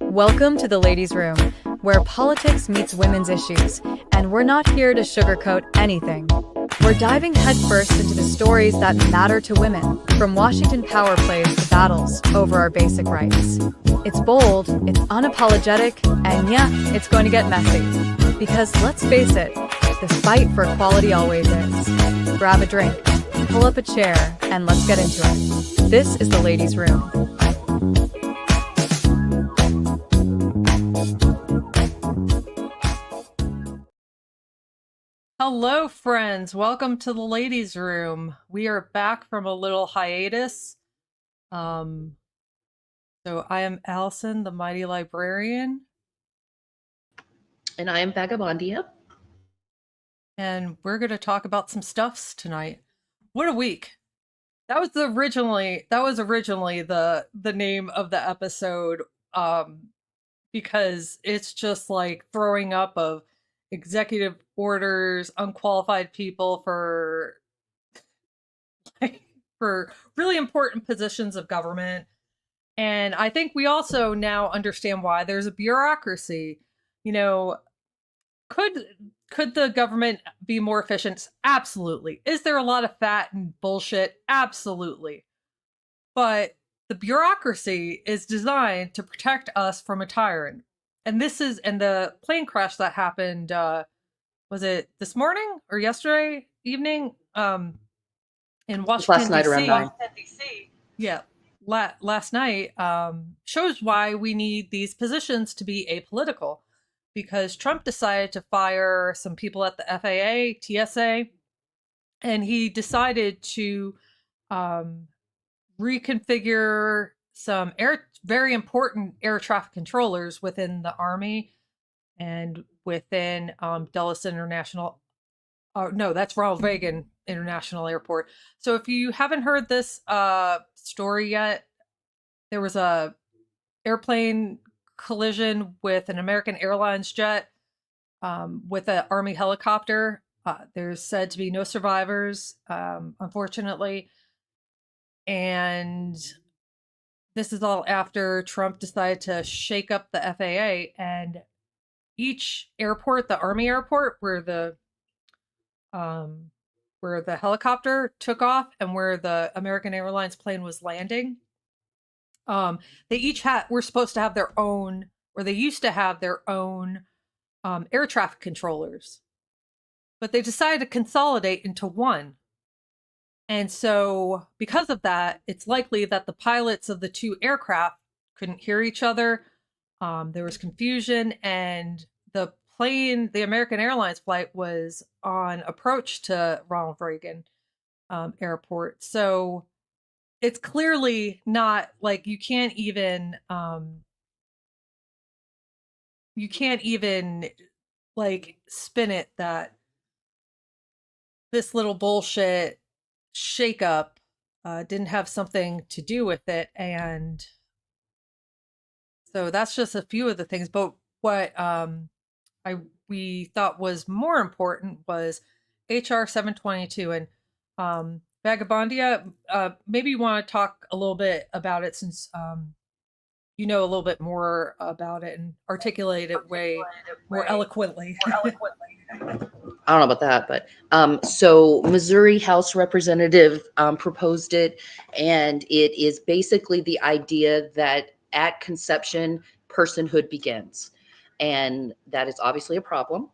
Welcome to the Ladies' Room, where politics meets women's issues, and we're not here to sugarcoat anything. We're diving headfirst into the stories that matter to women, from Washington power plays to battles over our basic rights. It's bold, it's unapologetic, and yeah, it's going to get messy. Because let's face it, this fight for equality always is. Grab a drink, pull up a chair, and let's get into it. This is the Ladies' Room. Hello, friends. Welcome to the Ladies' Room. We are back from a little hiatus. So I am Allison, the mighty librarian. And I am Vagabondia. And we're going to talk about some stuffs tonight. What a week. That was originally the name of the episode, because it's just like throwing up of executive orders, unqualified people for really important positions of government. And I think we also now understand why there's a bureaucracy. You know, could the government be more efficient? Absolutely. Is there a lot of fat and bullshit? Absolutely. But the bureaucracy is designed to protect us from a tyrant. And the plane crash that happened, was it this morning or yesterday evening? In Washington, last night around 9. Yeah, last night shows why we need these positions to be apolitical. Because Trump decided to fire some people at the FAA, TSA, and he decided to reconfigure some very important air traffic controllers within the Army and within Dulles International. No, that's Ronald Reagan International Airport. So if you haven't heard this story yet, there was a airplane collision with an American Airlines jet with an Army helicopter. There's said to be no survivors, unfortunately. And this is all after Trump decided to shake up the FAA, and each airport, the Army airport where the helicopter took off and where the American Airlines plane was landing, they each were supposed to have their own, or they used to have their own air traffic controllers, but they decided to consolidate into one. And so because of that, it's likely that the pilots of the two aircraft couldn't hear each other. There was confusion, and the American Airlines flight was on approach to Ronald Reagan Airport. So it's clearly not like you can't even like spin it that this little bullshit shakeup didn't have something to do with it. And so that's just a few of the things. But what we thought was more important was HR 722. And Vagabondia, maybe you want to talk a little bit about it, since you know a little bit more about it and articulate it way more eloquently. I don't know about that, but so Missouri House Representative proposed it, and it is basically the idea that at conception, personhood begins. And that is obviously a problem,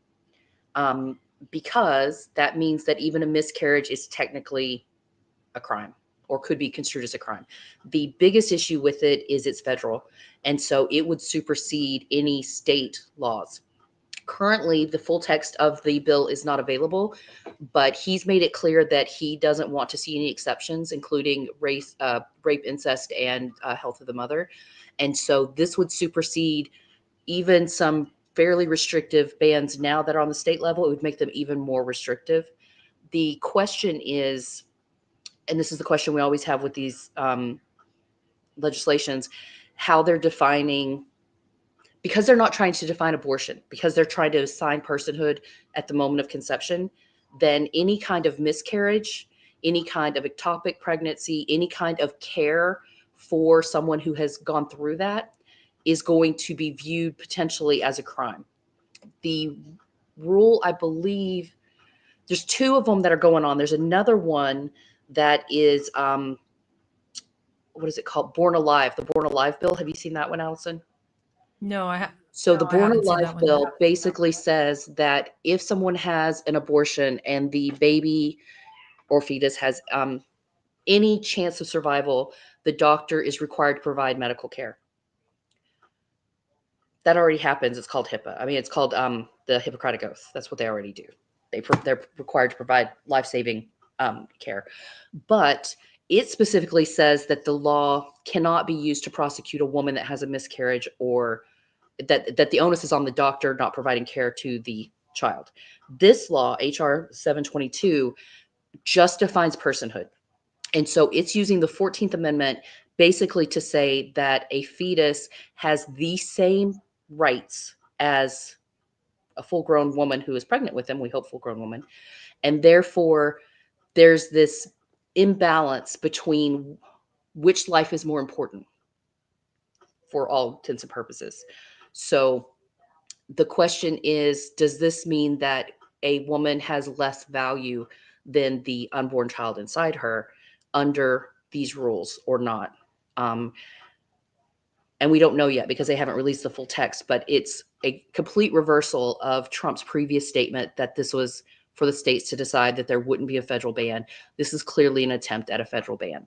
because that means that even a miscarriage is technically a crime, or could be construed as a crime. The biggest issue with it is it's federal, and so it would supersede any state laws. Currently, the full text of the bill is not available, but he's made it clear that he doesn't want to see any exceptions, including rape, incest, and health of the mother. And so this would supersede even some fairly restrictive bans now that are on the state level. It would make them even more restrictive. The question is, and this is the question we always have with these legislations, how they're defining, because they're not trying to define abortion, because they're trying to assign personhood at the moment of conception, then any kind of miscarriage, any kind of ectopic pregnancy, any kind of care for someone who has gone through that is going to be viewed potentially as a crime. The rule, I believe, there's two of them that are going on. There's another one that is, what is it called? Born Alive, the Born Alive bill. Have you seen that one, Allison? No, So the I Born haven't seen Alive that one bill yet. basically says that if someone has an abortion and the baby or fetus has any chance of survival, the doctor is required to provide medical care. That already happens. It's called HIPAA. I mean, it's called the Hippocratic Oath. That's what they already do. They're required to provide life-saving care. But it specifically says that the law cannot be used to prosecute a woman that has a miscarriage, or that the onus is on the doctor not providing care to the child. This law, HR 722, just defines personhood. And so it's using the 14th Amendment basically to say that a fetus has the same rights as a full-grown woman who is pregnant with them, we hope full-grown woman. And therefore, there's this imbalance between which life is more important for all intents and purposes. So the question is, does this mean that a woman has less value than the unborn child inside her under these rules or not? And we don't know yet because they haven't released the full text, but it's a complete reversal of Trump's previous statement that this was for the states to decide that there wouldn't be a federal ban. This is clearly an attempt at a federal ban.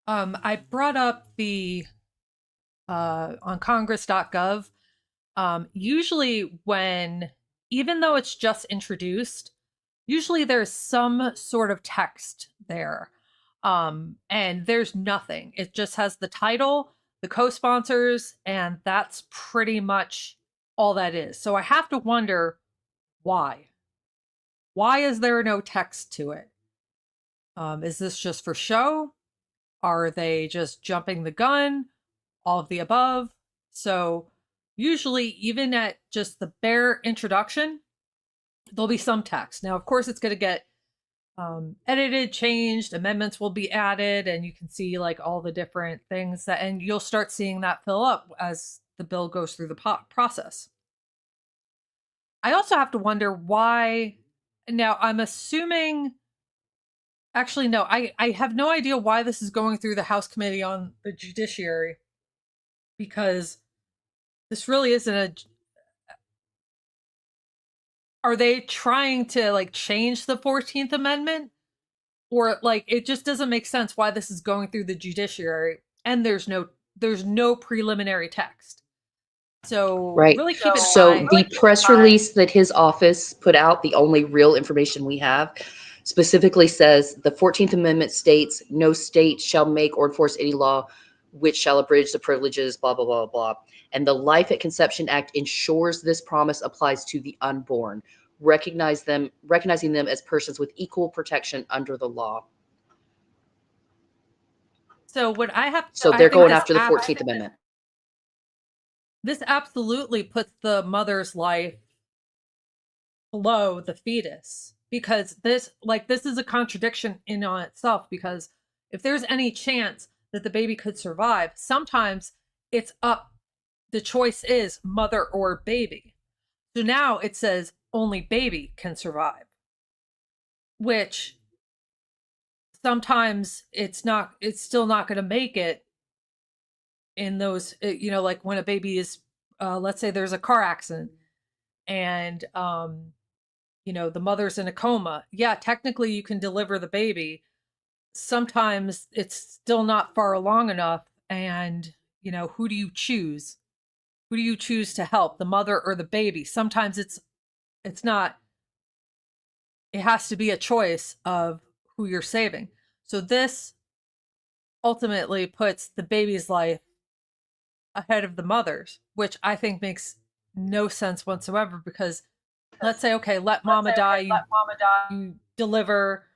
I brought up the on congress.gov. Usually when, even though it's just introduced, usually there's some sort of text there. And there's nothing. It just has the title, the co-sponsors, and that's pretty much all that is. So I have to wonder why. Why is there no text to it? Is this just for show? Are they just jumping the gun? All of the above. So usually, even at just the bare introduction, there'll be some text. Now, of course, it's going to get edited, changed, amendments will be added, and you can see like all the different things that, and you'll start seeing that fill up as the bill goes through the process. I also have to wonder why. Now, I'm assuming, actually, no, I have no idea why this is going through the House Committee on the Judiciary, because this really isn't a. Are they trying to like change the 14th Amendment? Or like it just doesn't make sense why this is going through the judiciary and there's no preliminary text. So Right. really keep in So mind. the press release that his office put out, the only real information we have, specifically says the 14th Amendment states no state shall make or enforce any law which shall abridge the privileges, blah, blah, blah, blah. And the Life at Conception Act ensures this promise applies to the unborn, recognizing them as persons with equal protection under the law. So what I have, So I they're think going this after the 14th Amendment. This absolutely puts the mother's life below the fetus, because this is a contradiction in on itself, because if there's any chance that the baby could survive, sometimes it's up, the choice is mother or baby. So now it says only baby can survive, which sometimes it's still not going to make it in those, like when a baby is, let's say there's a car accident and, the mother's in a coma. Yeah, technically you can deliver the baby. Sometimes it's still not far along enough. And, who do you choose? Who do you choose to help, the mother or the baby? Sometimes it's not, it has to be a choice of who you're saving. So this ultimately puts the baby's life ahead of the mother's, which I think makes no sense whatsoever, because let's say, okay, let mama die, you deliver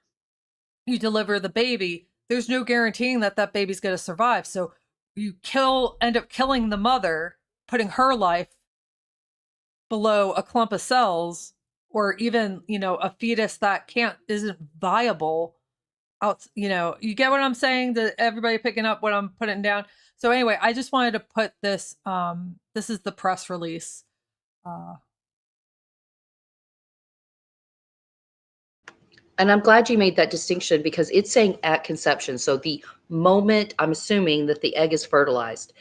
the baby. There's no guaranteeing that that baby's going to survive. So you end up killing the mother, putting her life below a clump of cells, or even, a fetus that isn't viable out, you get what I'm saying? Everybody picking up what I'm putting down. So anyway, I just wanted to put this, this is the press release. And I'm glad you made that distinction because it's saying at conception. So the moment, I'm assuming that the egg is fertilized,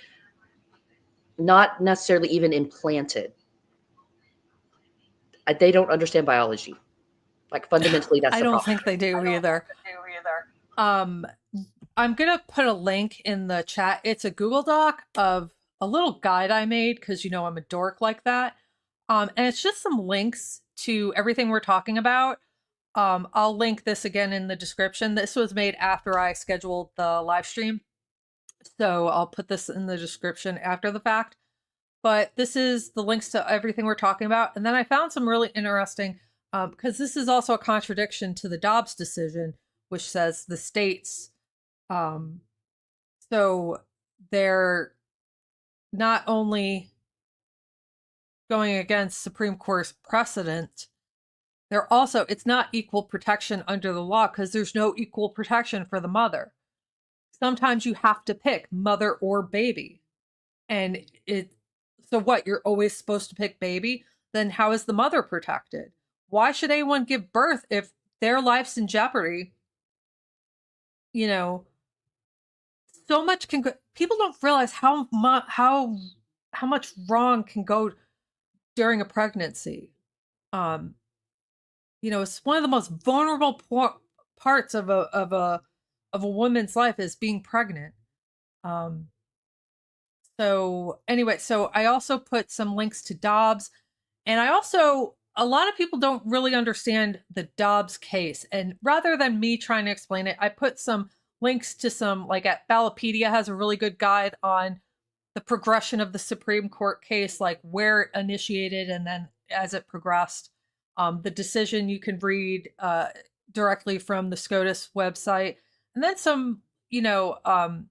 not necessarily even implanted. They don't understand biology. Like fundamentally, that's I the don't problem. think they do either. Um, I'm gonna put a link in the chat. It's a Google Doc of a little guide I made because I'm a dork like that. And it's just some links to everything we're talking about. I'll link this again in the description. This was made after I scheduled the live stream, so I'll put this in the description after the fact. But this is the links to everything we're talking about. And then I found some really interesting, because this is also a contradiction to the Dobbs decision, which says the states, so they're not only going against Supreme Court precedent, they're also, it's not equal protection under the law because there's no equal protection for the mother. Sometimes you have to pick mother or baby. And so what, you're always supposed to pick baby? Then how is the mother protected? Why should anyone give birth if their life's in jeopardy? So much can go, people don't realize how much wrong can go during a pregnancy. It's one of the most vulnerable parts of a woman's life is being pregnant. So anyway, so I also put some links to Dobbs, and a lot of people don't really understand the Dobbs case. And rather than me trying to explain it, I put some links to some, like at Ballotpedia has a really good guide on the progression of the Supreme Court case, like where it initiated and then as it progressed. The decision you can read directly from the SCOTUS website. And then some, Human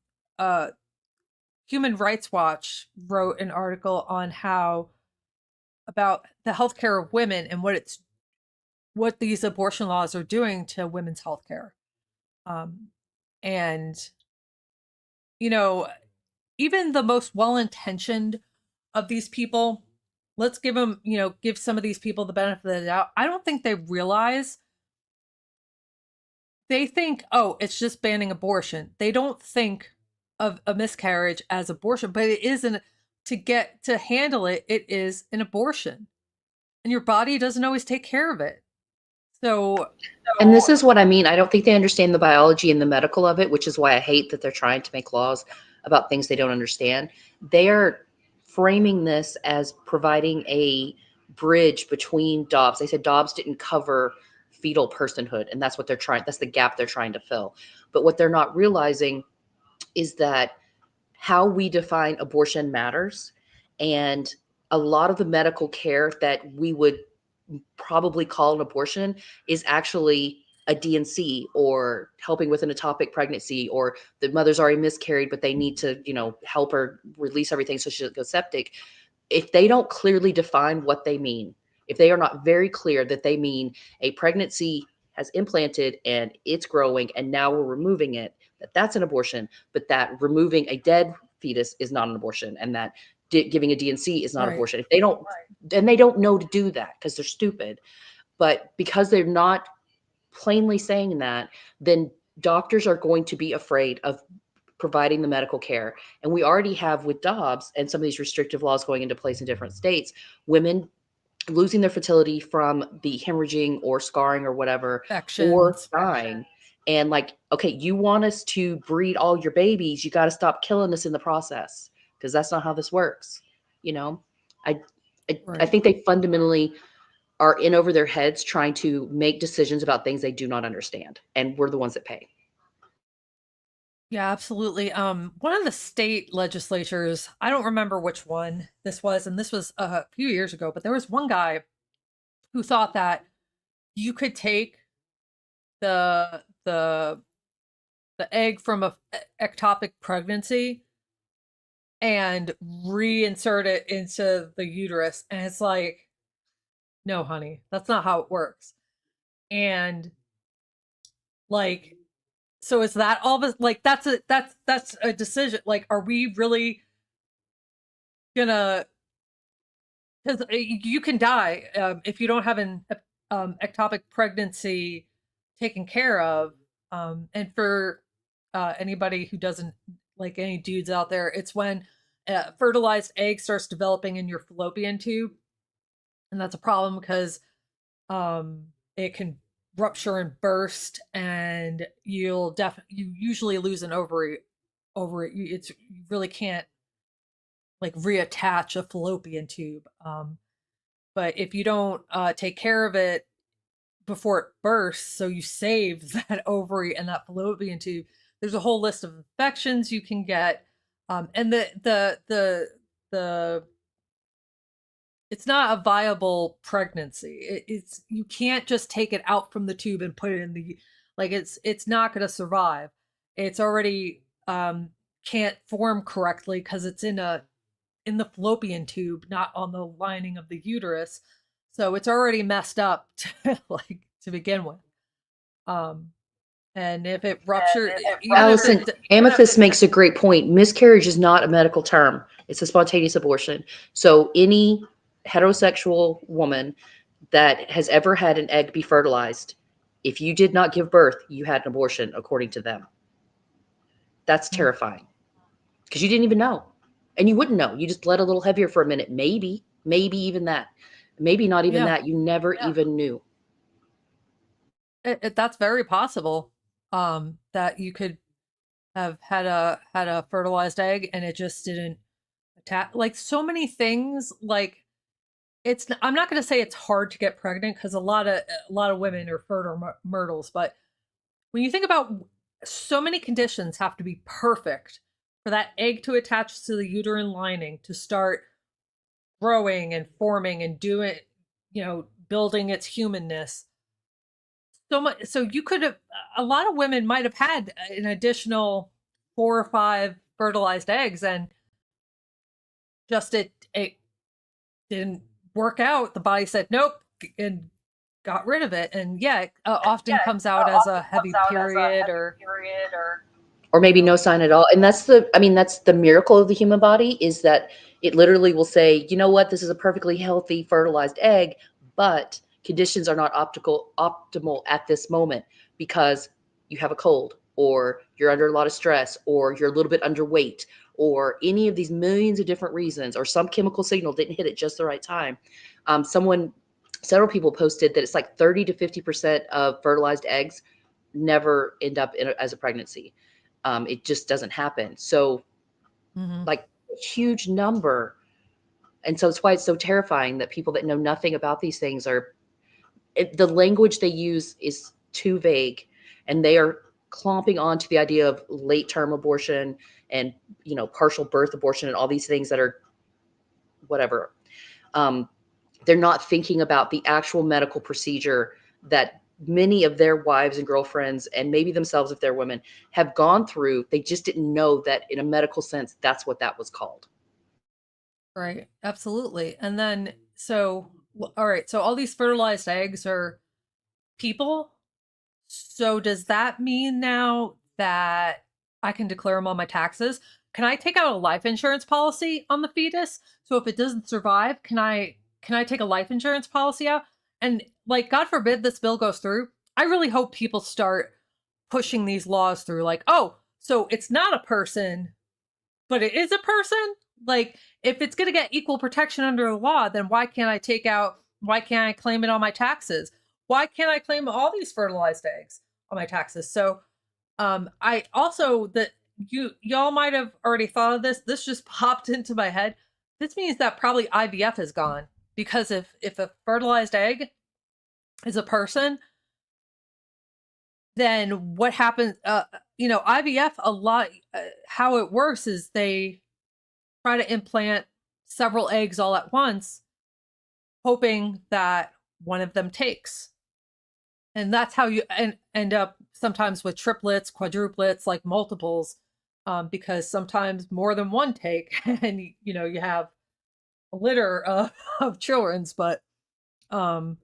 Rights Watch wrote an article on about the healthcare of women and what these abortion laws are doing to women's healthcare. And, even the most well-intentioned of these people, let's give some of these people the benefit of the doubt. I don't think they realize, they think, oh, it's just banning abortion. They don't think of a miscarriage as abortion, but it isn't. To handle it, it is an abortion. And your body doesn't always take care of it. So And this is what I mean. I don't think they understand the biology and the medical of it, which is why I hate that they're trying to make laws about things they don't understand. They are framing this as providing a bridge between Dobbs. They said Dobbs didn't cover fetal personhood, and that's the gap they're trying to fill. But what they're not realizing is that how we define abortion matters. And a lot of the medical care that we would probably call an abortion is actually a D&C or helping with an ectopic pregnancy, or the mother's already miscarried, but they need to, help her release everything so she doesn't go septic. If they don't clearly define what they mean, if they are not very clear that they mean a pregnancy has implanted and it's growing and now we're removing it, that's an abortion, but that removing a dead fetus is not an abortion, and that giving a D&C is not right. abortion. If they don't, and they don't know to do that because they're stupid, but because they're not plainly saying that, then doctors are going to be afraid of providing the medical care. And we already have with Dobbs and some of these restrictive laws going into place in different states, women losing their fertility from the hemorrhaging or scarring or whatever, or dying. And like, okay, you want us to breed all your babies, you got to stop killing us in the process, because that's not how this works. I Right. think they fundamentally are in over their heads trying to make decisions about things they do not understand, and we're the ones that pay. Yeah, absolutely. One of the state legislatures, I don't remember which one this was, and this was a few years ago, but there was one guy who thought that you could take the the the egg from a ectopic pregnancy and reinsert it into the uterus, and it's like, no, honey, that's not how it works. And like, So is that all of like that's a decision. Like, are we really gonna? Because you can die if you don't have an ectopic pregnancy taken care of. And for anybody who doesn't, like any dudes out there, it's when a fertilized egg starts developing in your fallopian tube, and that's a problem because it can rupture and burst, and you usually lose an ovary over it. You really can't like reattach a fallopian tube. But if you don't take care of it before it bursts, so you save that ovary and that fallopian tube, there's a whole list of infections you can get. And the it's not a viable pregnancy. It's you can't just take it out from the tube and put it in the like it's not going to survive. It's already can't form correctly because it's in the fallopian tube, not on the lining of the uterus. So it's already messed up to, like to begin with. And if it ruptured, Allison, Amethyst makes a great point. Miscarriage is not a medical term. It's a spontaneous abortion. So any heterosexual woman that has ever had an egg be fertilized, if you did not give birth, you had an abortion, according to them. That's terrifying because you didn't even know. And you wouldn't know. You just bled a little heavier for a minute. Maybe even that. Maybe not even that. You never even knew. That's very possible. That you could have had a fertilized egg and it just didn't attach. Like so many things. Like I'm not going to say it's hard to get pregnant because a lot of women are fertile myrtles, but when you think about so many conditions have to be perfect for that egg to attach to the uterine lining to start growing and forming and doing, building its humanness. So much. So you could have, a lot of women might have had an additional 4 or 5 fertilized eggs and just it didn't work out. The body said nope and got rid of it. And it often comes out as a heavy period or maybe no sign at all. And that's the miracle of the human body, is that it literally will say, you know what, this is a perfectly healthy fertilized egg, but conditions are not optimal at this moment because you have a cold, or you're under a lot of stress, or you're a little bit underweight, or any of these millions of different reasons, or some chemical signal didn't hit at just the right time. Several people posted that it's like 30 to 50% of fertilized eggs never end up as a pregnancy. It just doesn't happen. So like a huge number. And so it's why it's so terrifying that people that know nothing about these things the language they use is too vague, and they are clomping on to the idea of late term abortion and, partial birth abortion and all these things that are whatever. They're not thinking about the actual medical procedure that many of their wives and girlfriends, and maybe themselves if they're women, have gone through. They just didn't know that in a medical sense, that's what that was called. Right. Absolutely. And then, all right. So all these fertilized eggs are people. So does that mean now that I can declare them on my taxes? Can I take out a life insurance policy on the fetus? So if it doesn't survive, can I take a life insurance policy out? And like, God forbid this bill goes through. I really hope people start pushing these laws through. Like, oh, so it's not a person, but it is a person. Like, if it's going to get equal protection under the law, then why can't I claim it on my taxes? Why can't I claim all these fertilized eggs on my taxes? So, I also that y'all might have already thought of this. This just popped into my head. This means that probably IVF is gone, because if a fertilized egg is a person, then what happens? IVF a lot. How it works is they try to implant several eggs all at once, hoping that one of them takes. And that's how you end up sometimes with triplets, quadruplets, like multiples, because sometimes more than one take, and you have a litter of children's. But so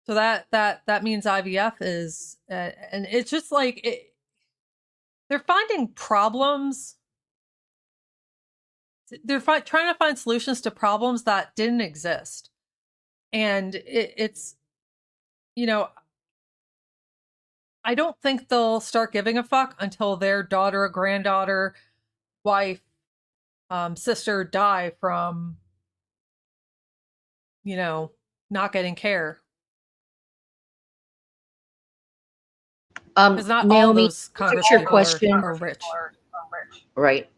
that means IVF is, and it's just like they're finding problems. They're trying to find solutions to problems that didn't exist. And it's, you know, I don't think they'll start giving a fuck until their daughter, granddaughter, wife, sister die from, not getting care. Because not all Naomi, those Congress your people question, are rich. right?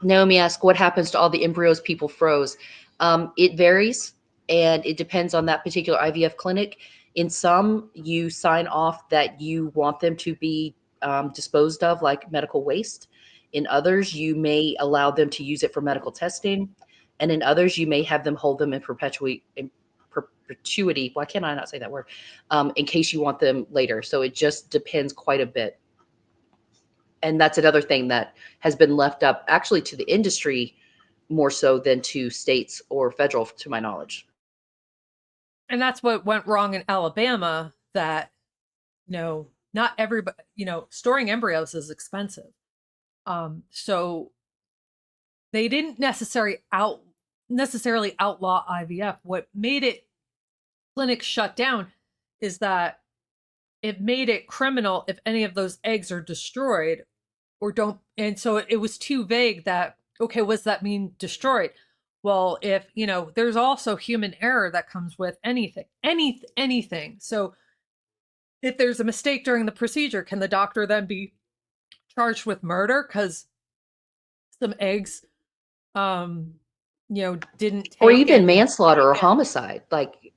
Naomi asked, what happens to all the embryos people froze? It varies, and it depends on that particular IVF clinic. In some, you sign off that you want them to be disposed of like medical waste. In others, you may allow them to use it for medical testing. And in others, you may have them hold them in perpetuity. Why can't I not say that word? In case you want them later. So it just depends quite a bit. And that's another thing that has been left up actually to the industry more so than to states or federal, to my knowledge. And that's what went wrong in Alabama, that, not everybody, storing embryos is expensive. So they didn't necessarily outlaw IVF. What made it clinics shut down is that it made it criminal if any of those eggs are destroyed or don't. And so it was too vague that, okay, what does that mean destroyed? Well, if, there's also human error that comes with anything. So if there's a mistake during the procedure, can the doctor then be charged with murder because some eggs, didn't take, or even manslaughter or homicide, like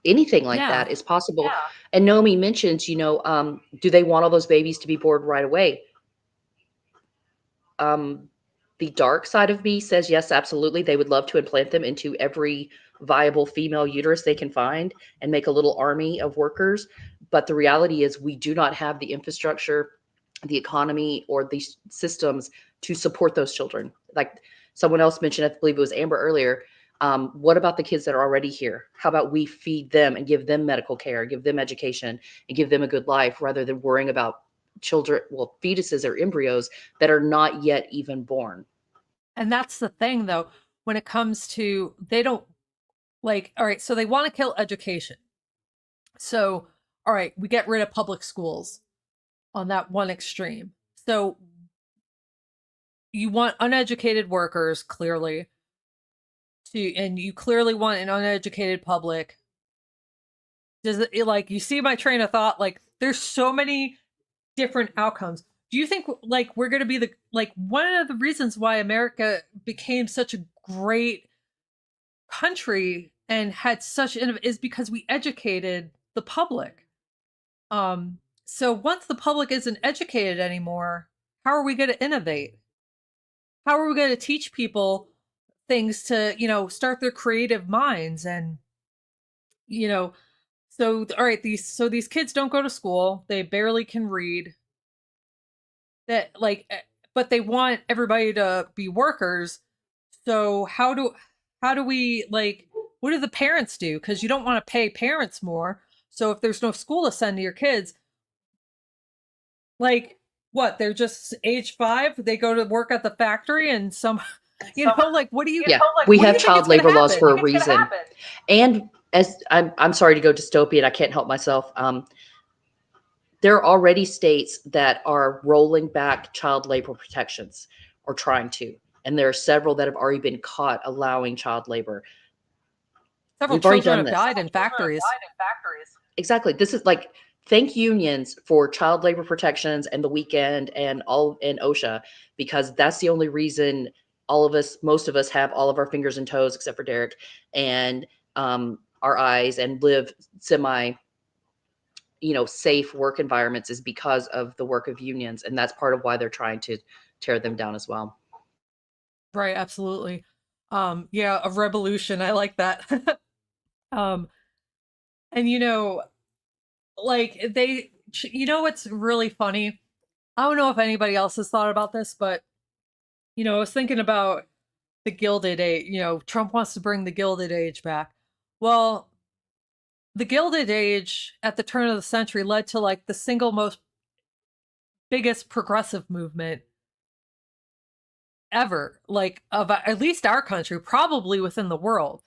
anything like Yeah. that is possible. Yeah. And Naomi mentions, do they want all those babies to be born right away? The dark side of me says yes, absolutely. They would love to implant them into every viable female uterus they can find and make a little army of workers. But the reality is we do not have the infrastructure, the economy, or the systems to support those children. Like someone else mentioned, I believe it was Amber earlier. What about the kids that are already here? How about we feed them and give them medical care, give them education, and give them a good life rather than worrying about children, well, fetuses or embryos that are not yet even born. And that's the thing, though, when it comes to, they don't like, all right, so they want to kill education. So, all right, we get rid of public schools on that one extreme. So you want uneducated workers, clearly, and you clearly want an uneducated public. Does it, like, you see my train of thought? Like, there's so many different outcomes. Do you think, like, we're going to be one of the reasons why America became such a great country and had such is because we educated the public. So once the public isn't educated anymore, how are we going to innovate? How are we going to teach people things to, start their creative minds? And, so, all right, these kids don't go to school. They barely can read. But they want everybody to be workers. So how do we, what do the parents do? Because you don't want to pay parents more. So if there's no school to send to your kids, what, they're just age 5, they go to work at the factory and what do you, yeah, we have child labor laws for a reason. And as I'm sorry to go dystopian, I can't help myself. There are already states that are rolling back child labor protections or trying to. And there are several that have already been caught allowing child labor. Several children have died in factories. Exactly. This is like, thank unions for child labor protections and the weekend and OSHA, because that's the only reason most of us have all of our fingers and toes, except for Derek, and our eyes, and live semi, safe work environments, is because of the work of unions. And that's part of why they're trying to tear them down as well. Right. Absolutely. Yeah. A revolution. I like that. And what's really funny? I don't know if anybody else has thought about this, but, I was thinking about the Gilded Age. Trump wants to bring the Gilded Age back. Well, the Gilded Age at the turn of the century led to the single most biggest progressive movement ever, like of at least our country, probably within the world.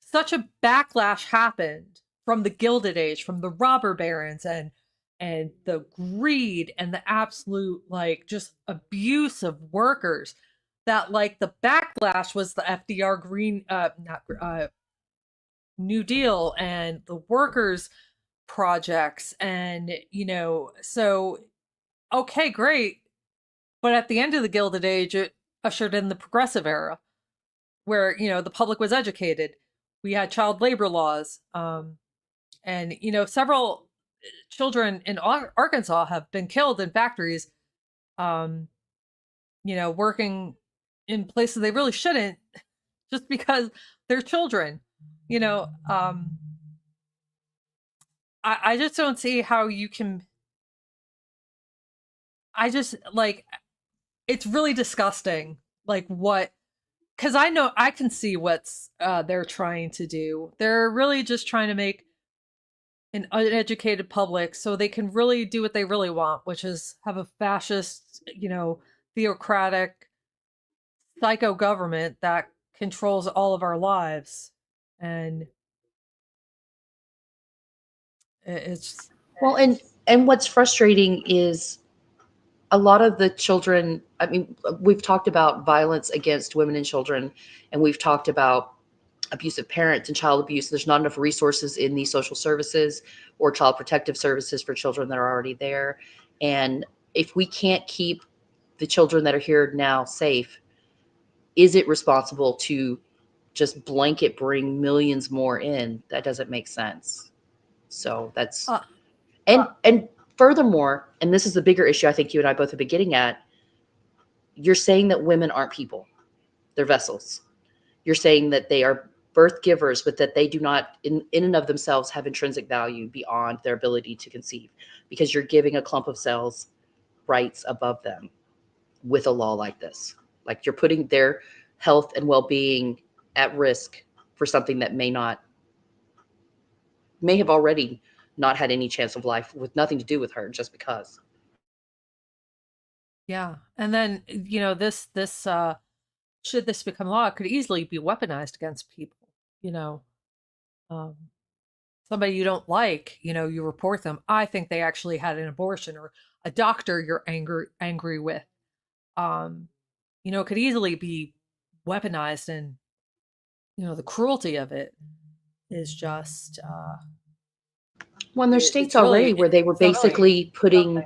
Such a backlash happened from the Gilded Age, from the robber barons and the greed and the absolute like just abuse of workers, that like the backlash was the FDR green not New Deal and the workers projects, and so okay, great. But at the end of the Gilded Age, it ushered in the progressive era where, the public was educated. We had child labor laws. And, several children in Arkansas have been killed in factories, working in places they really shouldn't just because they're children. I just don't see how you can. I just like, it's really disgusting. Like what, because I know I can see what's they're trying to do. They're really just trying to make an uneducated public so they can really do what they really want, which is have a fascist, theocratic, psycho government that controls all of our lives. And it's Well, and what's frustrating is a lot of the children, I mean, we've talked about violence against women and children, and we've talked about abusive parents and child abuse. There's not enough resources in these social services or child protective services for children that are already there. And if we can't keep the children that are here now safe, is it responsible to just blanket bring millions more in? That doesn't make sense. So that's and furthermore, and this is the bigger issue I think you and I both have been getting at, you're saying that women aren't people. They're vessels. You're saying that they are birth givers, but that they do not in and of themselves have intrinsic value beyond their ability to conceive, because you're giving a clump of cells rights above them with a law like this. Like you're putting their health and well-being at risk for something that may have already not had any chance of life, with nothing to do with her, just because. yeah. And then, this should this become law, it could easily be weaponized against people, um, somebody you don't like, you report them. I think they actually had an abortion, or a doctor you're angry with. It could easily be weaponized, and the cruelty of it is just Well, there's states already where they were basically putting,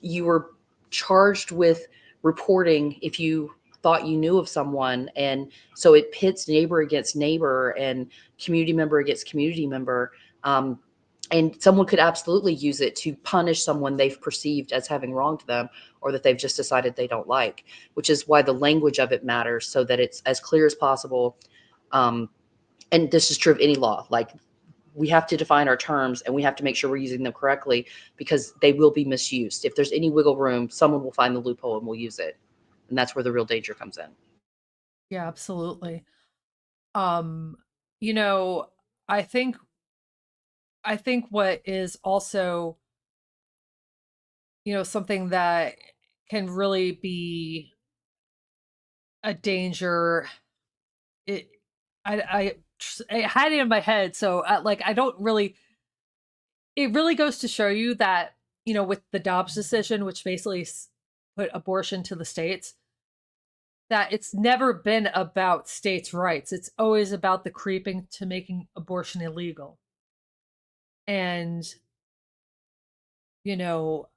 you were charged with reporting if you thought you knew of someone. And so it pits neighbor against neighbor and community member against community member. And someone could absolutely use it to punish someone they've perceived as having wronged them, or that they've just decided they don't like, which is why the language of it matters, so that it's as clear as possible. And this is true of any law. Like, we have to define our terms, and we have to make sure we're using them correctly, because they will be misused. If there's any wiggle room, someone will find the loophole and will use it. And that's where the real danger comes in. yeah, absolutely. Um, you know, I think what is also, something that can really be a danger. It, I had it in my head, so I don't really. It really goes to show you that, with the Dobbs decision, which basically put abortion to the states, that it's never been about states' rights. It's always about the creeping to making abortion illegal. And, you know,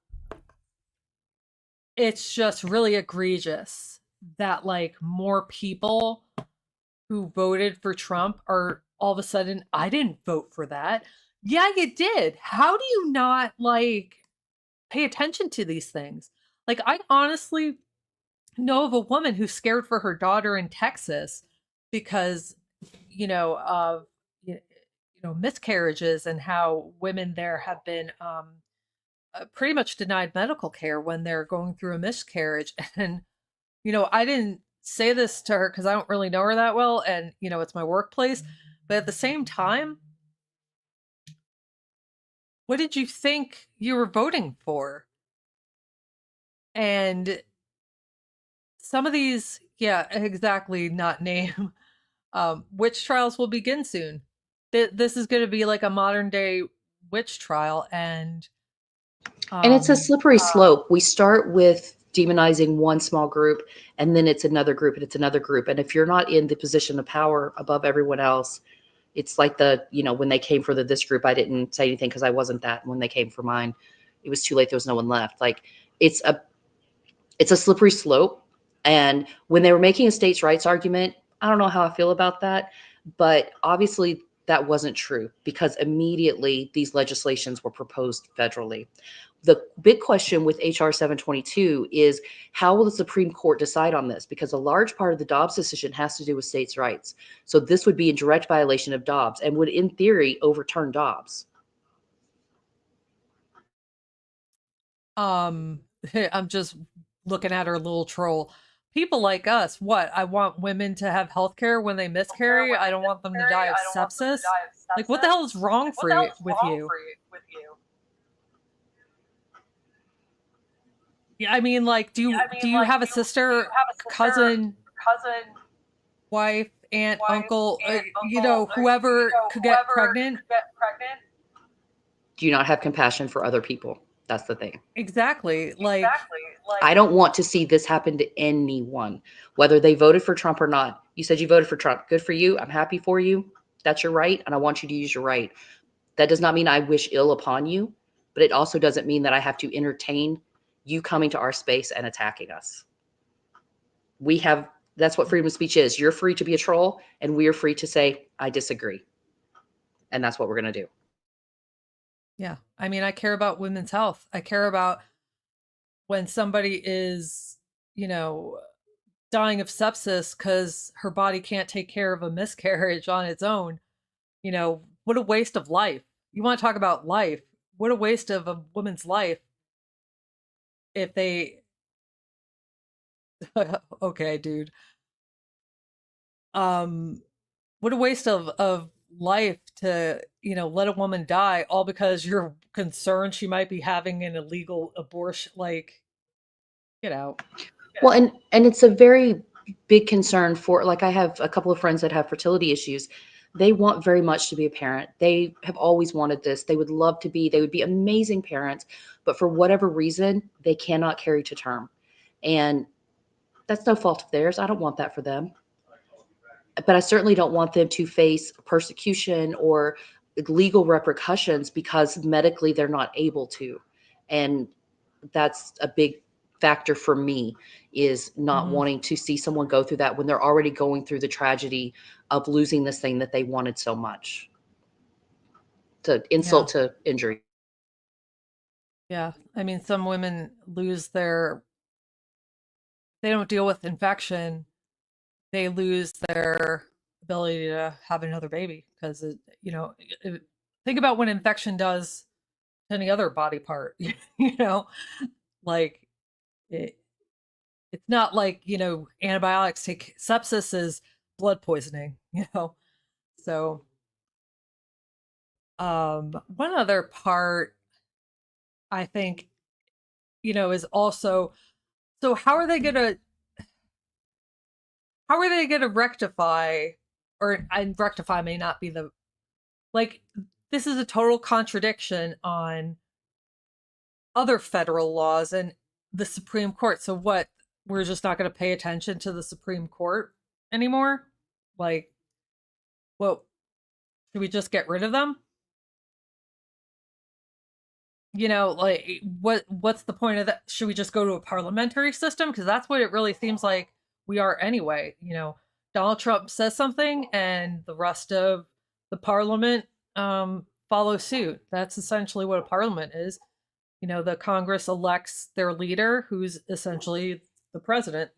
it's just really egregious that like more people who voted for Trump are all of a sudden, I didn't vote for that. Yeah, you did. How do you not like pay attention to these things? Like, I honestly know of a woman who's scared for her daughter in Texas because, of miscarriages, and how women there have been pretty much denied medical care when they're going through a miscarriage. And I didn't say this to her because I don't really know her that well, and it's my workplace. But at the same time, what did you think you were voting for? And some of these, yeah, exactly, not name. Witch trials will begin soon. This is going to be like a modern day witch trial, and And it's a um, slippery slope. We start with demonizing one small group, and then it's another group, and it's another group. And if you're not in the position of power above everyone else, it's like when they came for this group, I didn't say anything because I wasn't that. When they came for mine, it was too late. There was no one left. Like it's a it's a slippery slope. And when they were making a states' rights argument, I don't know how I feel about that, but obviously that wasn't true because immediately these legislations were proposed federally. The big question with HR 722 is how will the Supreme Court decide on this? Because a large part of the Dobbs decision has to do with states' rights. So this would be in direct violation of Dobbs and would, in theory, overturn Dobbs. um, I'm just looking at her little troll. People like us, what? I want women to have health care when they miscarry. I don't want them to die of sepsis. Like, what the hell is wrong for you with you? Yeah, I mean, like, do you have a sister, cousin, wife, aunt, uncle, whoever could get pregnant? Do you not have compassion for other people? That's the thing. Exactly. Like, I don't want to see this happen to anyone, whether they voted for Trump or not. You said you voted for Trump. Good for you. I'm happy for you. That's your right, and I want you to use your right. That does not mean I wish ill upon you, but it also doesn't mean that I have to entertain you coming to our space and attacking us. That's what freedom of speech is. You're free to be a troll, and we are free to say, I disagree. And that's what we're going to do. yeah, I mean, I care about women's health. I care about when somebody is, you know, dying of sepsis because her body can't take care of a miscarriage on its own. What a waste of life. You want to talk about life? What a waste of a woman's life if they. Okay, dude. Um, what a waste of life to let a woman die all because you're concerned she might be having an illegal abortion. Like, get out. Well, and it's a very big concern for, like, I have a couple of friends that have fertility issues. They want very much to be a parent. They have always wanted this. They would love to be. They would be amazing parents, but for whatever reason, they cannot carry to term. And that's no fault of theirs. I don't want that for them. But I certainly don't want them to face persecution or legal repercussions because medically they're not able to. And that's a big factor for me, is not Mhm. wanting to see someone go through that when they're already going through the tragedy of losing this thing that they wanted so much. To Yeah. insult to injury. Yeah. I mean, some women lose they don't deal with infection, they lose their ability to have another baby because think about what infection does to any other body part. you know, like it, it's not like antibiotics take sepsis is blood poisoning. So one other part I think is also, so how are they gonna rectify, or and rectify may not be the, like, this is a total contradiction on other federal laws and the Supreme Court. So what? We're just not going to pay attention to the Supreme Court anymore? Like, well, should we just get rid of them? Like, what's the point of that? Should we just go to a parliamentary system? Because that's what it really seems like we are anyway. Donald Trump says something and the rest of the parliament follow suit. That's essentially what a parliament is. The Congress elects their leader, who's essentially the president,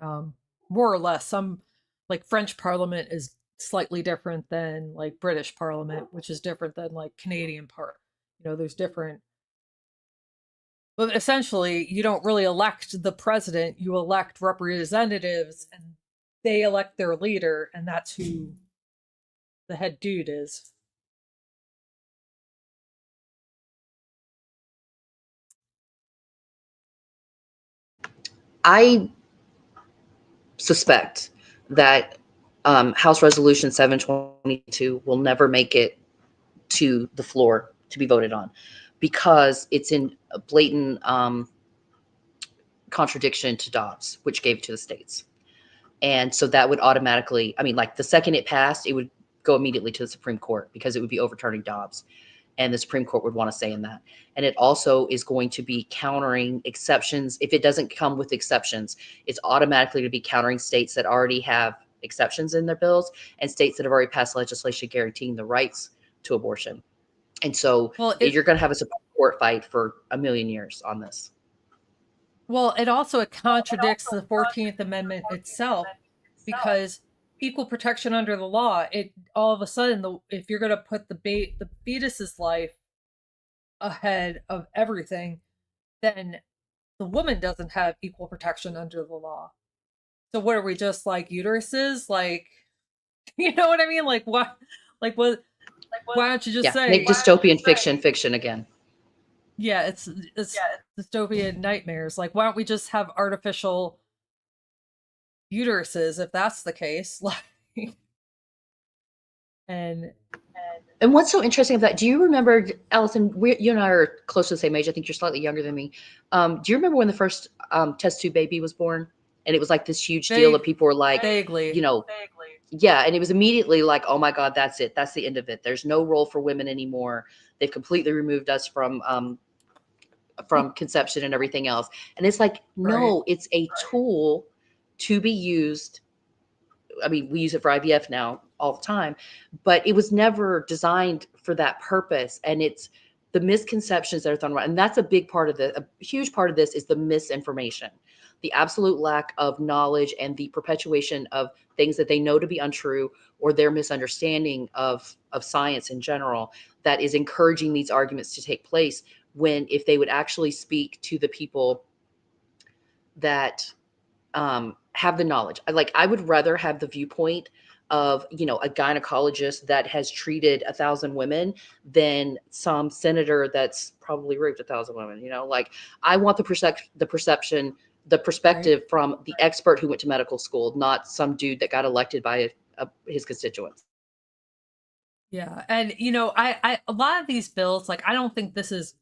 um, more or less. Some, like, French parliament is slightly different than like British parliament, which is different than like Canadian part. There's different, but essentially you don't really elect the president, you elect representatives and they elect their leader, and that's who the head dude is. I suspect that House Resolution 722 will never make it to the floor to be voted on because it's in a blatant contradiction to Dobbs, which gave it to the states. And so that would automatically, I mean, like the second it passed, it would go immediately to the Supreme Court because it would be overturning Dobbs. And the Supreme Court would want to say in that. And it also is going to be countering exceptions. If it doesn't come with exceptions, it's automatically going to be countering states that already have exceptions in their bills and states that have already passed legislation guaranteeing the rights to abortion. And so you're going to have a Supreme Court fight for a million years on this. Well, it contradicts the 14th Amendment itself because equal protection under the law, it all of a sudden, if you're going to put the fetus's life ahead of everything, then the woman doesn't have equal protection under the law. So what are we, just like uteruses? Like, you know what I mean? Like what? Like what? Why don't you just say make dystopian fiction again? Yeah, it's dystopian nightmares. Like, why don't we just have artificial uteruses if that's the case? Like, and what's so interesting about that? Do you remember, Allison? You and I are close to the same age. I think you're slightly younger than me. Do you remember when the first test tube baby was born? And it was like this huge deal that people were like, vaguely. Yeah, and it was immediately like, oh my God, that's it. That's the end of it. There's no role for women anymore. They've completely removed us from conception and everything else. And it's like, no, it's a tool to be used. I mean, we use it for IVF now all the time, but it was never designed for that purpose. And it's the misconceptions that are thrown around. And that's a big part of a huge part of this is the misinformation, the absolute lack of knowledge and the perpetuation of things that they know to be untrue or their misunderstanding of science in general that is encouraging these arguments to take place, when if they would actually speak to the people that have the knowledge. I would rather have the viewpoint of, a gynecologist that has treated 1,000 women than some senator that's probably raped 1,000 women. I want the perspective from the expert who went to medical school, not some dude that got elected by his constituents. Yeah. And, I a lot of these bills, like, I don't think this is,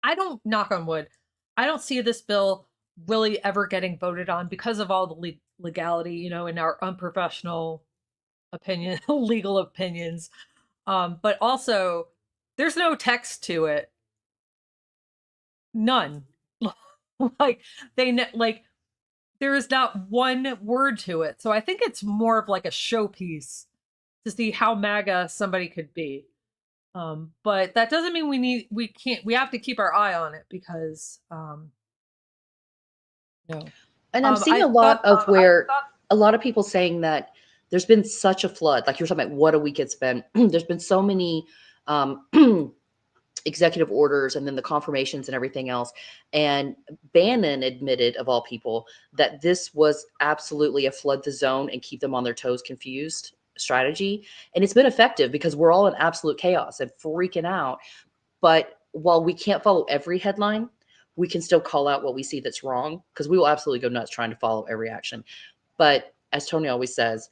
I don't, knock on wood, I don't see this bill really ever getting voted on because of all the legality, in our unprofessional opinion, legal opinions. But also, there's no text to it. None. There is not one word to it. So I think it's more of like a showpiece to see how MAGA somebody could be. But that doesn't mean we have to keep our eye on it because, no. And I'm seeing a lot of people saying that there's been such a flood, like you were talking about what a week it's been. There's been so many executive orders and then the confirmations and everything else. And Bannon admitted, of all people, that this was absolutely a flood the zone and keep them on their toes confused strategy. And it's been effective because we're all in absolute chaos and freaking out. But while we can't follow every headline, we can still call out what we see that's wrong, because we will absolutely go nuts trying to follow every action. But as Tony always says,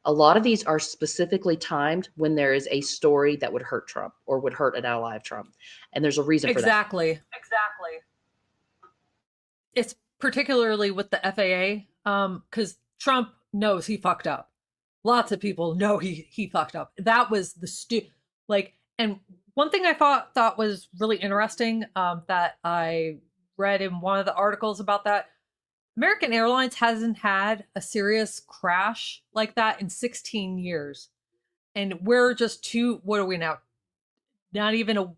a lot of these are specifically timed when there is a story that would hurt Trump or would hurt an ally of Trump. And there's a reason for that. Exactly. It's particularly with the FAA, because Trump knows he fucked up. Lots of people know he fucked up. That was the and one thing I thought was really interesting, that I read in one of the articles about that, American Airlines hasn't had a serious crash like that in 16 years. And we're just what are we now? Not even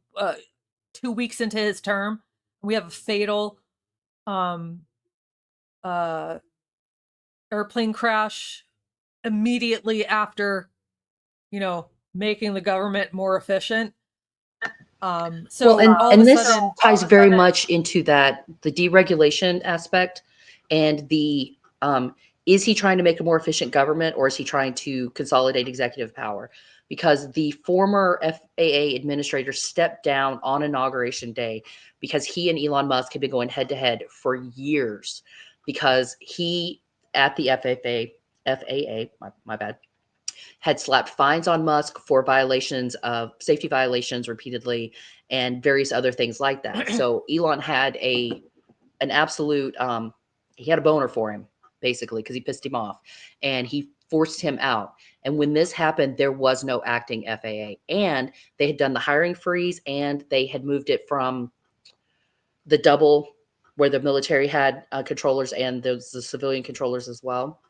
2 weeks into his term. We have a fatal airplane crash immediately after, making the government more efficient. And this ties very much into that, the deregulation aspect and the is he trying to make a more efficient government, or is he trying to consolidate executive power? because the former FAA administrator stepped down on inauguration day because he and Elon Musk had been going head to head for years, because he at the FAA, my bad, had slapped fines on Musk for violations of safety violations repeatedly and various other things like that. So Elon had an absolute he had a boner for him, basically, because he pissed him off and he forced him out. And when this happened, there was no acting FAA, and they had done the hiring freeze, and they had moved it from the double where the military had controllers, and there's the civilian controllers as well.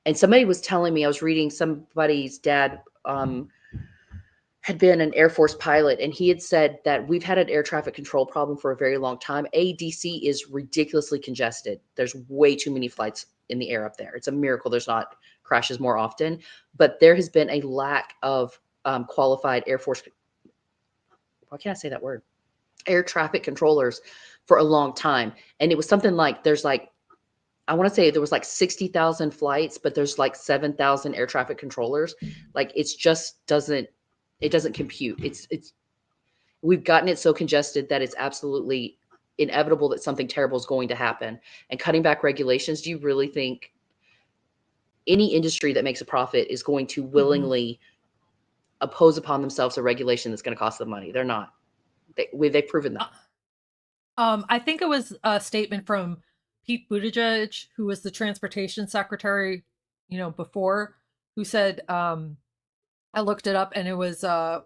And somebody was telling me, I was reading, somebody's dad had been an Air Force pilot, and he had said that we've had an air traffic control problem for a very long time. ADC is ridiculously congested. There's way too many flights in the air up there. It's a miracle there's not crashes more often, but there has been a lack of qualified Air Force, why can't I say that word? Air traffic controllers for a long time. And it was something like, there's like, I want to say there was like 60,000 flights, but there's like 7,000 air traffic controllers. Like it doesn't compute. We've gotten it so congested that it's absolutely inevitable that something terrible is going to happen. And cutting back regulations, do you really think any industry that makes a profit is going to willingly oppose upon themselves a regulation that's going to cost them money? They're not. They've proven that. I think it was a statement from Pete Buttigieg, who was the transportation secretary, before, who said, I looked it up, and it was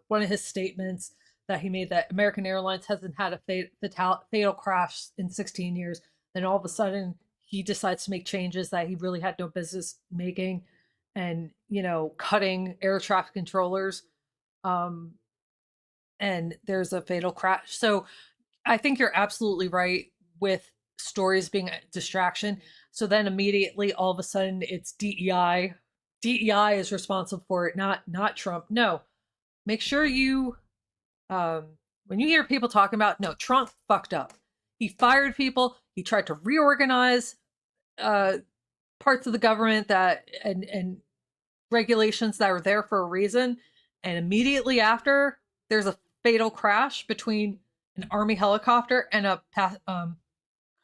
one of his statements that he made, that American Airlines hasn't had a fatal crash in 16 years. Then all of a sudden, he decides to make changes that he really had no business making, and cutting air traffic controllers, and there's a fatal crash. So I think you're absolutely right with stories being a distraction. So then immediately, all of a sudden, it's DEI. DEI is responsible for it, not Trump. No, make sure you, when you hear people talking about, no, Trump fucked up. He fired people. He tried to reorganize parts of the government that and regulations that were there for a reason. And immediately after, there's a fatal crash between an Army helicopter and a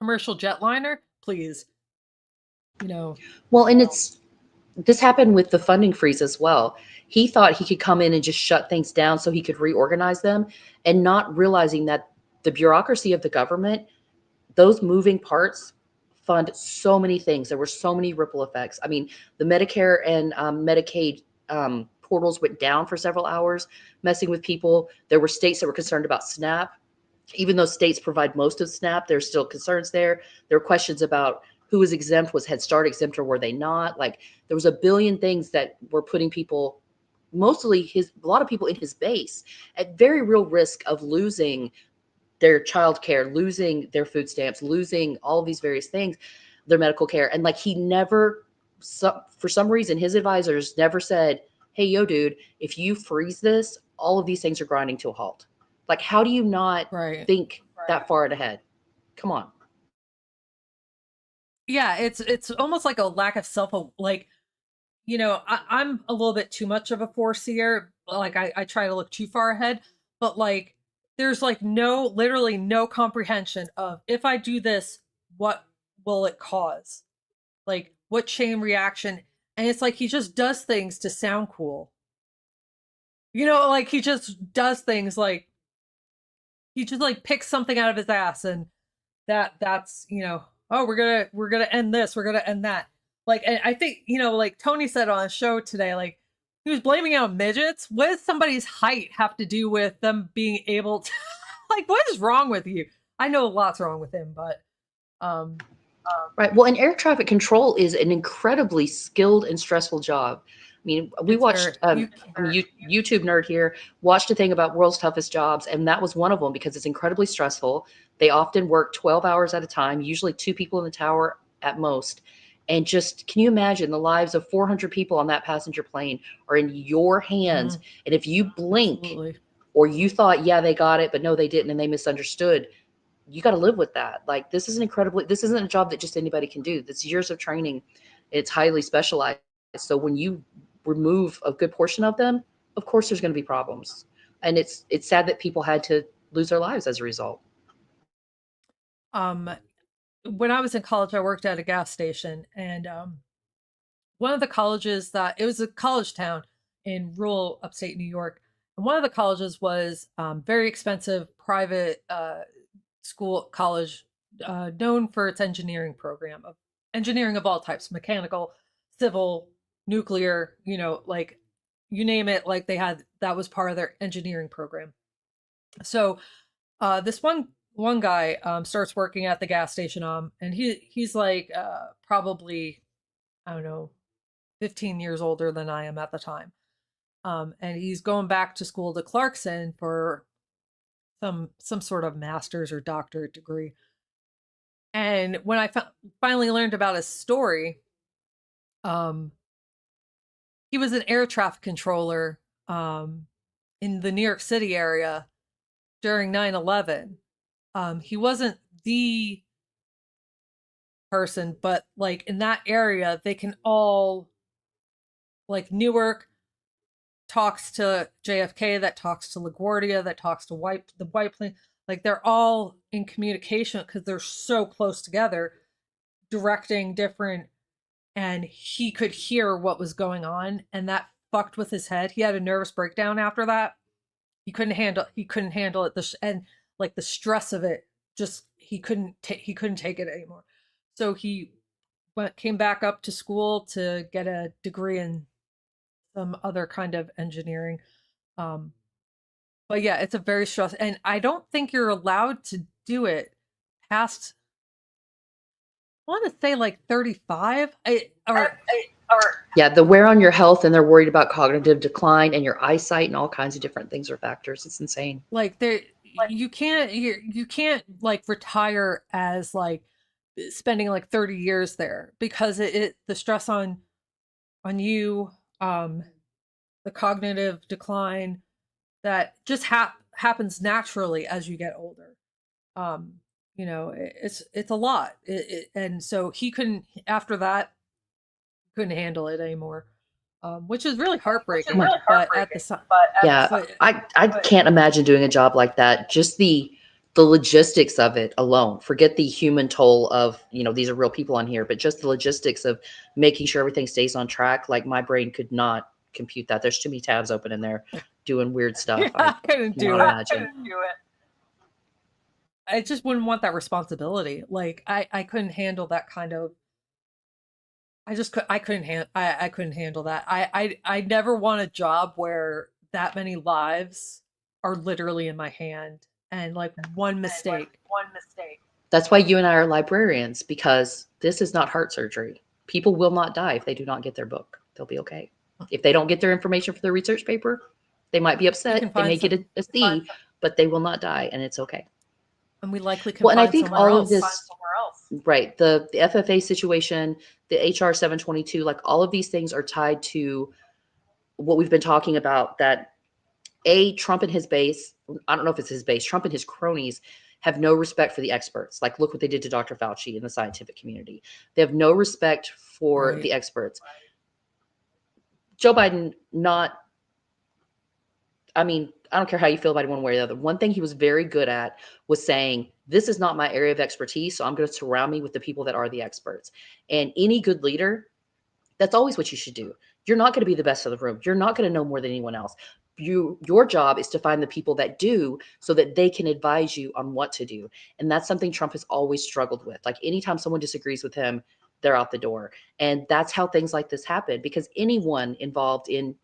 commercial jetliner. Please, Well, and this happened with the funding freeze as well. He thought he could come in and just shut things down so he could reorganize them, and not realizing that the bureaucracy of the government, those moving parts, fund so many things. There were so many ripple effects. I mean, the Medicare and Medicaid portals went down for several hours, messing with people. There were states that were concerned about SNAP. Even though states provide most of SNAP, there's still concerns there. There were questions about who was exempt. Was Head Start exempt or were they not? Like, there was a billion things that were putting people, mostly a lot of people in his base, at very real risk of losing their child care, losing their food stamps, losing all of these various things, their medical care. And like, he never, for some reason, his advisors never said, hey, yo, dude, if you freeze this, all of these things are grinding to a halt. Like, how do you not think that far ahead? Come on. Yeah, it's almost like a lack of I'm a little bit too much of a foreseer. Like, I try to look too far ahead, but like, there's like literally no comprehension of, if I do this, what will it cause? Like, what chain reaction? And it's like, he just does things to sound cool. Like, he just does things, like, he just like picks something out of his ass, and that's oh, we're gonna end this, we're gonna end that. Like, and I think like Tony said on a show today, like, he was blaming it on midgets. What does somebody's height have to do with them being able to like, what is wrong with you? I know a lot's wrong with him, but right. Well, and air traffic control is an incredibly skilled and stressful job. I mean, we watched, YouTube nerd here, watched a thing about world's toughest jobs, and that was one of them, because it's incredibly stressful. They often work 12 hours at a time, usually 2 people in the tower at most. And just, can you imagine, the lives of 400 people on that passenger plane are in your hands. And if you blink, or you thought, yeah, they got it, but no, they didn't, and they misunderstood, you got to live with that. Like, this isn't a job that just anybody can do. It's years of training. It's highly specialized. So when you remove a good portion of them, of course there's going to be problems. And it's sad that people had to lose their lives as a result. Um, when I was in college, I worked at a gas station, and one of the colleges that it was a college town in rural upstate New York, and one of the colleges was very expensive private school college, known for its engineering program of engineering of all types, mechanical, civil, nuclear, like you name it, like they had that was part of their engineering program. So this one guy starts working at the gas station, and he's like probably, I don't know, 15 years older than I am at the time. And he's going back to school to Clarkson for some sort of master's or doctorate degree. And when I finally learned about his story, um, he was an air traffic controller in the New York City area during 9/11. He wasn't the person, but like in that area, they can all, like Newark talks to JFK, that talks to LaGuardia, that talks to the White Plain. Like they're all in communication because they're so close together, directing different. And he could hear what was going on, and that fucked with his head. He had a nervous breakdown after that. He couldn't handle it. And like the stress of it, just he couldn't take it anymore. So he came back up to school to get a degree in some other kind of engineering. Um, but yeah, it's a very stressful, and I don't think you're allowed to do it past, I want to say like 35. Yeah, the wear on your health, and they're worried about cognitive decline and your eyesight and all kinds of different things or factors. It's insane. Like you can't like retire as like spending like 30 years there, because the stress on you, the cognitive decline that just happens naturally as you get older. Um, it's a lot. And so he couldn't, after that, couldn't handle it anymore. Which is really heartbreaking. But at the time, Yeah, I can't imagine doing a job like that. Just the logistics of it alone. Forget the human toll of, these are real people on here, but just the logistics of making sure everything stays on track. Like my brain could not compute that. There's too many tabs open in there doing weird stuff. I couldn't do it. Imagine. I just wouldn't want that responsibility. Like I couldn't handle that kind of. I couldn't handle that. I never want a job where that many lives are literally in my hand, and like one mistake. That's why you and I are librarians, because this is not heart surgery. People will not die if they do not get their book. They'll be okay. If they don't get their information for their research paper, they might be upset. They may get a C, but they will not die, and it's okay. And we likely can. Well, and I find think somewhere all else. of this, right? The FFA situation, the HR 722, like all of these things are tied to what we've been talking about. That Trump and his base, I don't know if it's his base, Trump and his cronies have no respect for the experts. Like, look what they did to Dr. Fauci in the scientific community. They have no respect for Right. the experts. Joe Biden, I don't care how you feel about it one way or the other. One thing he was very good at was saying, this is not my area of expertise, so I'm going to surround me with the people that are the experts. And any good leader, that's always what you should do. You're not going to be the best of the room. You're not going to know more than anyone else. Your job is to find the people that do, so that they can advise you on what to do. And that's something Trump has always struggled with. Like anytime someone disagrees with him, they're out the door. And that's how things like this happen, because anyone involved in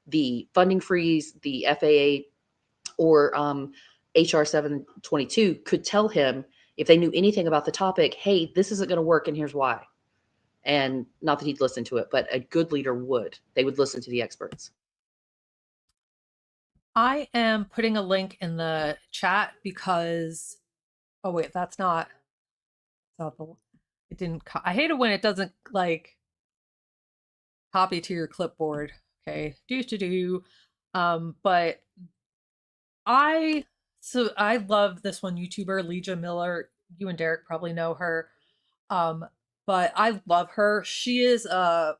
the funding freeze, the FAA, or HR 722 could tell him, if they knew anything about the topic, hey, this isn't going to work and here's why. And not that he'd listen to it, but a good leader would. They would listen to the experts. I am putting a link in the chat because, oh wait, that's not the, it didn't, I hate it when it doesn't like copy to your clipboard. Okay. But I love this one YouTuber, Legia Miller. You and Derek probably know her. But I love her. She is a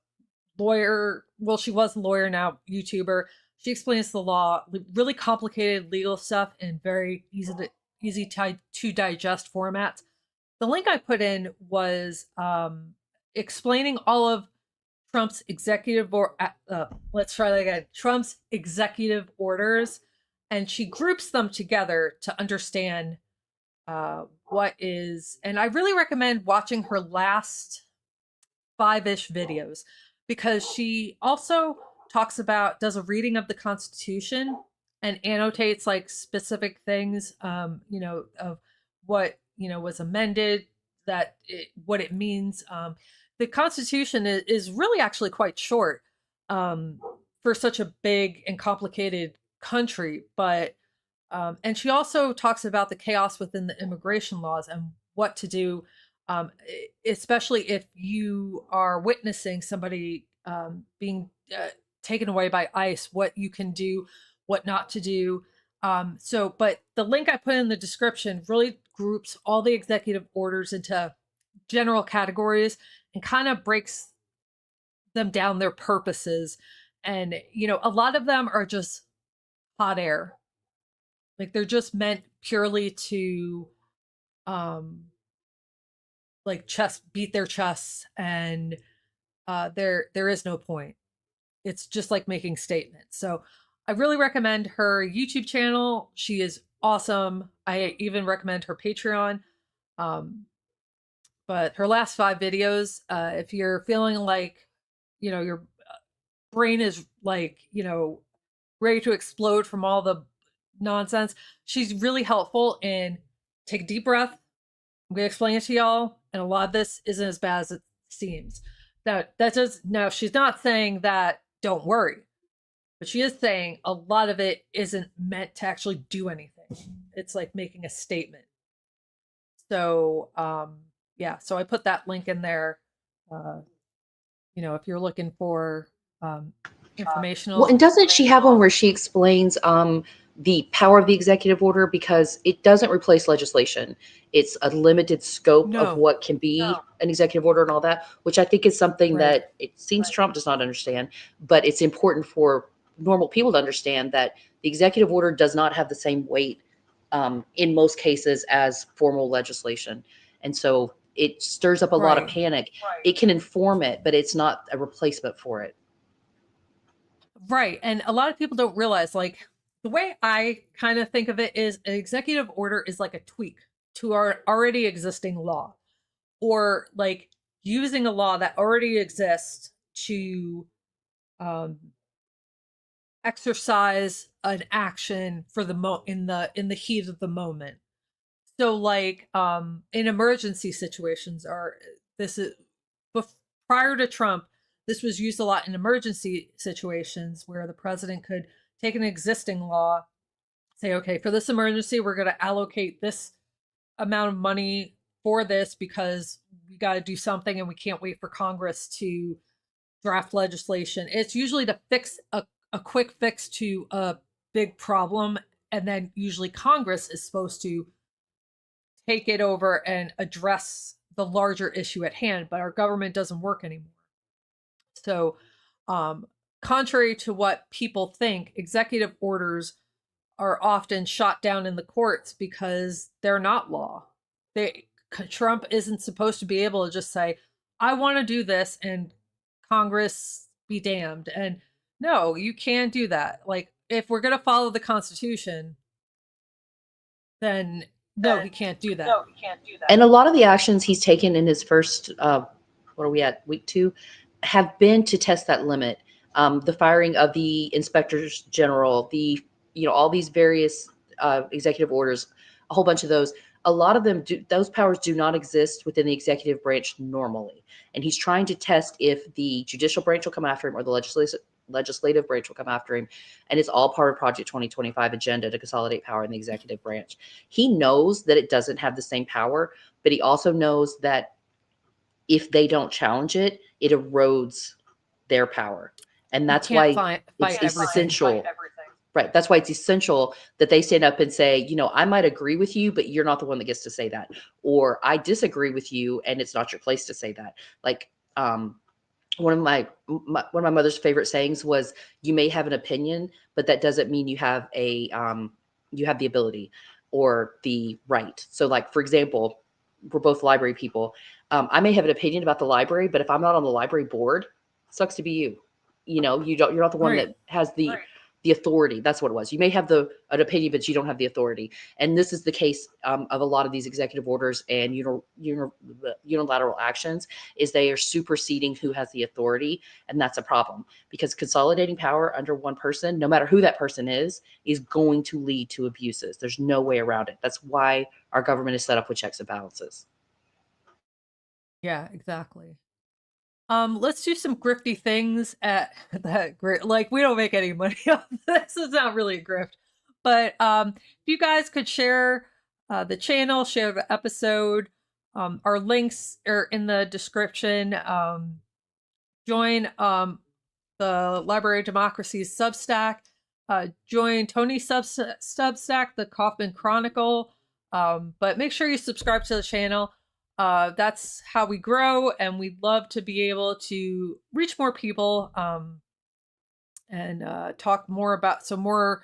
lawyer. Well, she was a lawyer, now YouTuber. She explains the law, really complicated legal stuff in very easy to digest formats. The link I put in was explaining all of Trump's let's try that again. Trump's executive orders, and she groups them together to understand what is. And I really recommend watching her last 5-ish videos, because she also does a reading of the Constitution and annotates like specific things, of what, was amended, what it means. The Constitution is really actually quite short for such a big and complicated country, but and she also talks about the chaos within the immigration laws and what to do, especially if you are witnessing somebody being taken away by ICE, what you can do, what not to do. But the link I put in the description really groups all the executive orders into general categories and kind of breaks them down, their purposes. And, a lot of them are just hot air. Like, they're just meant purely to beat their chests, and there is no point. It's just like making statements. So I really recommend her YouTube channel. She is awesome. I even recommend her Patreon. But her last 5 videos, if you're feeling like, your brain is like, ready to explode from all the nonsense, she's really helpful in take a deep breath. I'm going to explain it to y'all. And a lot of this isn't as bad as it seems. Now, she's not saying that don't worry, but she is saying a lot of it isn't meant to actually do anything. It's like making a statement. So, so I put that link in there. If you're looking for informational. Well, and doesn't she have one where she explains the power of the executive order, because it doesn't replace legislation. It's a limited scope of what can be an executive order and all that, which I think is something that it seems Trump does not understand, but it's important for normal people to understand that the executive order does not have the same weight in most cases as formal legislation. And so it stirs up a lot of panic. It can inform it, but it's not a replacement for it. Right. And a lot of people don't realize, like, the way I kind of think of it is an executive order is like a tweak to our already existing law, or like using a law that already exists to exercise an action for in the heat of the moment. So like in emergency situations, prior to Trump, this was used a lot in emergency situations where the president could take an existing law, say, okay, for this emergency, we're going to allocate this amount of money for this because we got to do something and we can't wait for Congress to draft legislation. It's usually to fix a quick fix to a big problem. And then usually Congress is supposed to take it over and address the larger issue at hand, but our government doesn't work anymore. So, contrary to what people think, executive orders are often shot down in the courts because they're not law. Trump isn't supposed to be able to just say, I want to do this, and Congress be damned. And no, you can't do that. Like, if we're going to follow the Constitution, then no, he can't do that. And a lot of the actions he's taken in his first, what are we at, week 2, have been to test that limit. The firing of the inspectors general, all these various executive orders, a whole bunch of those. A lot of them, those powers do not exist within the executive branch normally. And he's trying to test if the judicial branch will come after him or the legislative branch will come after him. And it's all part of Project 2025 agenda to consolidate power in the executive branch. He knows that it doesn't have the same power, but he also knows that if they don't challenge it, it erodes their power. And that's why it's essential. Right. That's why it's essential that they stand up and say, I might agree with you, but you're not the one that gets to say that. Or I disagree with you and it's not your place to say that. Like, one of my mother's favorite sayings was, "You may have an opinion, but that doesn't mean you have the ability or the right." So, like for example, we're both library people. I may have an opinion about the library, but if I'm not on the library board, sucks to be you. You're not the one Right. that has the authority. That's what it was. You may have an opinion, but you don't have the authority. And this is the case of a lot of these executive orders and unilateral actions, is they are superseding who has the authority. And that's a problem, because consolidating power under one person, no matter who that person is going to lead to abuses. There's no way around it. That's why our government is set up with checks and balances. Yeah, exactly. Let's do some grifty things at that grit. Like, we don't make any money off this. It's not really a grift. But if you guys could share the channel, share the episode, our links are in the description. Join the Library of Democracy's Substack. Join Tony's Substack, the Kaufman Chronicle. But make sure you subscribe to the channel. That's how we grow, and we'd love to be able to reach more people and talk more about more,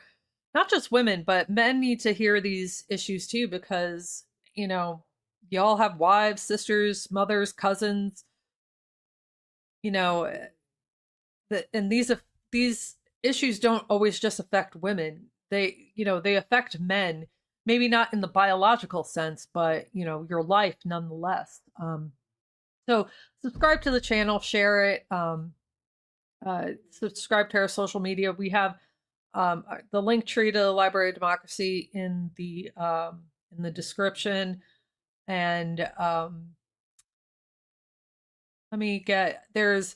not just women, but men need to hear these issues too, because y'all have wives, sisters, mothers, cousins, and these issues don't always just affect women. They affect men, maybe not in the biological sense, but your life nonetheless. So subscribe to the channel, share it, subscribe to our social media. We have the link tree to the Library of Democracy in the description. And there's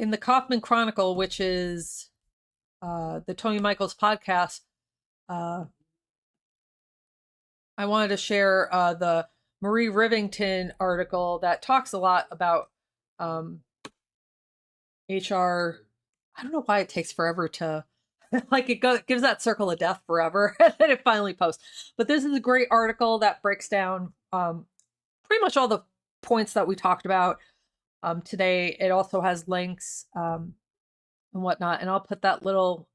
in the Kaufman Chronicle, which is the Tony Michaels podcast. I wanted to share the Marie Rivington article that talks a lot about HR. I don't know why it takes forever to gives that circle of death forever, and then it finally posts. But this is a great article that breaks down pretty much all the points that we talked about today. It also has links and whatnot, and I'll put that little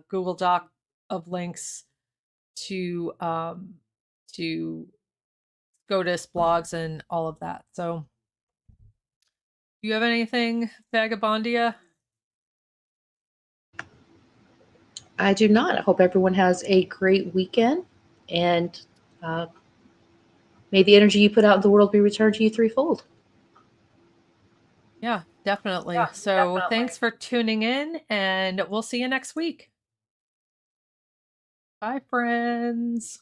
Google Doc of links to SCOTUS blogs and all of that. So, do you have anything, Vagabondia? I do not. I hope everyone has a great weekend, and may the energy you put out in the world be returned to you threefold. Yeah, definitely. So thanks for tuning in, and we'll see you next week. Bye, friends.